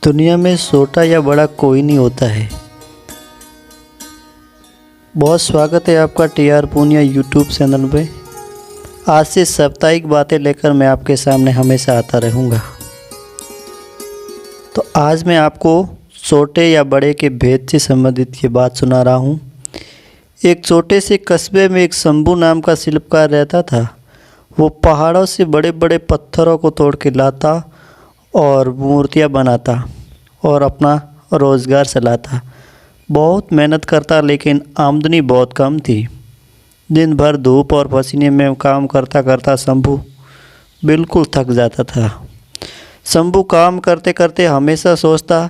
दुनिया में छोटा या बड़ा कोई नहीं होता है। बहुत स्वागत है आपका टीआर पूनिया यूट्यूब चैनल पे। आज से साप्ताहिक बातें लेकर मैं आपके सामने हमेशा आता रहूँगा। तो आज मैं आपको छोटे या बड़े के भेद से संबंधित ये बात सुना रहा हूँ। एक छोटे से कस्बे में एक शंभू नाम का शिल्पकार रहता था। वो पहाड़ों से बड़े बड़े पत्थरों को तोड़ के लाता और मूर्तियाँ बनाता और अपना रोज़गार चलाता। बहुत मेहनत करता लेकिन आमदनी बहुत कम थी। दिन भर धूप और पसीने में काम करता करता शंभू बिल्कुल थक जाता था। शंभू काम करते करते हमेशा सोचता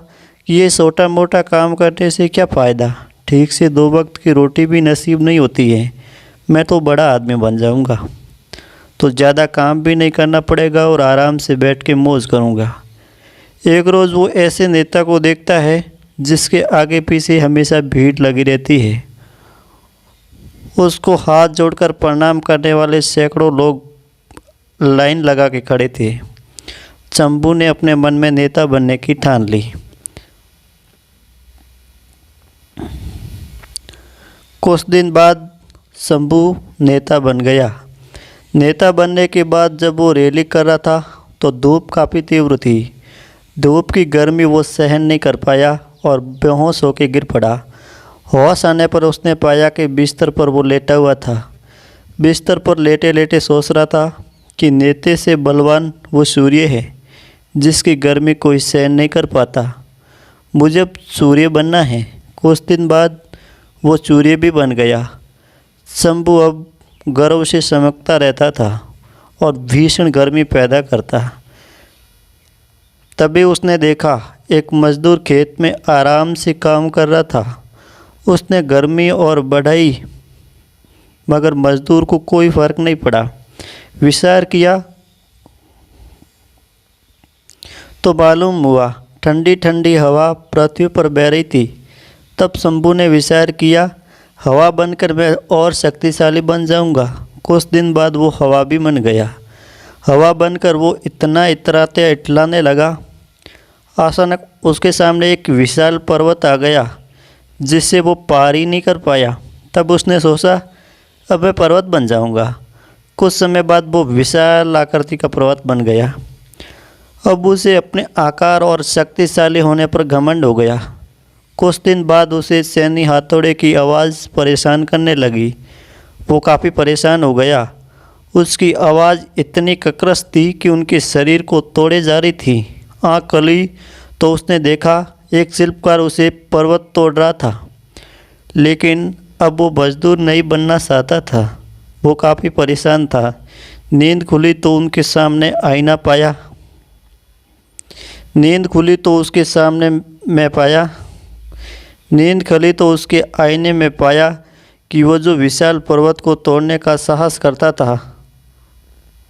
कि ये छोटा मोटा काम करने से क्या फ़ायदा, ठीक से 2 वक्त की रोटी भी नसीब नहीं होती है। मैं तो बड़ा आदमी बन जाऊंगा तो ज़्यादा काम भी नहीं करना पड़ेगा और आराम से बैठ के मौज करूंगा। एक रोज़ वो ऐसे नेता को देखता है जिसके आगे पीछे हमेशा भीड़ लगी रहती है। उसको हाथ जोड़कर प्रणाम करने वाले सैकड़ों लोग लाइन लगा के खड़े थे। शंभू ने अपने मन में नेता बनने की ठान ली। कुछ दिन बाद शंभू नेता बन गया। नेता बनने के बाद जब वो रैली कर रहा था तो धूप काफ़ी तीव्र थी। धूप की गर्मी वो सहन नहीं कर पाया और बेहोश होकर गिर पड़ा। होश आने पर उसने पाया कि बिस्तर पर वो लेटा हुआ था। बिस्तर पर लेटे लेटे सोच रहा था कि नेता से बलवान वो सूर्य है जिसकी गर्मी कोई सहन नहीं कर पाता। मुझे अब सूर्य बनना है। कुछ दिन बाद वो सूर्य भी बन गया। शंभू अब गर्व से चमकता रहता था और भीषण गर्मी पैदा करता। तभी उसने देखा एक मजदूर खेत में आराम से काम कर रहा था। उसने गर्मी और बढ़ाई मगर मजदूर को कोई फर्क नहीं पड़ा। विचार किया तो मालूम हुआ ठंडी ठंडी हवा पृथ्वी पर बह रही थी। तब शंभू ने विचार किया हवा बनकर मैं और शक्तिशाली बन जाऊंगा। कुछ दिन बाद वो हवा भी बन गया। हवा बनकर वो इतना इतराते इटलाने लगा। अचानक उसके सामने एक विशाल पर्वत आ गया जिससे वो पार ही नहीं कर पाया। तब उसने सोचा अब मैं पर्वत बन जाऊंगा। कुछ समय बाद वो विशाल आकृति का पर्वत बन गया। अब उसे अपने आकार और शक्तिशाली होने पर घमंड हो गया। कुछ दिन बाद उसे सैनी हथौड़े की आवाज़ परेशान करने लगी। वो काफ़ी परेशान हो गया। उसकी आवाज़ इतनी कर्कश थी कि उनके शरीर को तोड़े जा रही थी। आँख खुली तो उसने देखा एक शिल्पकार उसे पर्वत तोड़ रहा था। लेकिन अब वो मजदूर नहीं बनना चाहता था। वो काफ़ी परेशान था। नींद खुली तो उनके सामने आईना पाया। नींद खुली तो उसके सामने मैं पाया नींद खुली तो उसके आईने में पाया कि वो जो विशाल पर्वत को तोड़ने का साहस करता था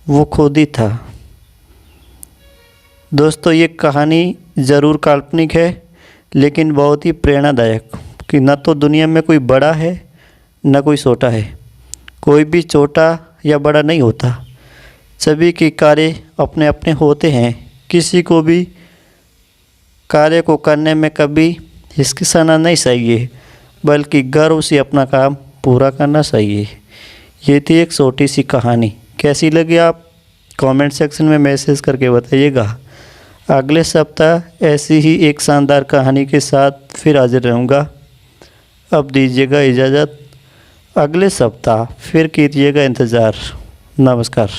वो खुद ही था। दोस्तों, ये कहानी ज़रूर काल्पनिक है लेकिन बहुत ही प्रेरणादायक कि न तो दुनिया में कोई बड़ा है न कोई छोटा है। कोई भी छोटा या बड़ा नहीं होता। सभी के कार्य अपने अपने होते हैं। किसी को भी कार्य को करने में कभी हिचकिचाना नहीं चाहिए बल्कि गर्व से अपना काम पूरा करना चाहिए। ये थी एक छोटी सी कहानी। कैसी लगी आप कमेंट सेक्शन में मैसेज करके बताइएगा। अगले सप्ताह ऐसी ही एक शानदार कहानी के साथ फिर हाजिर रहूँगा। अब दीजिएगा इजाज़त। अगले सप्ताह फिर कीजिएगा इंतज़ार। नमस्कार।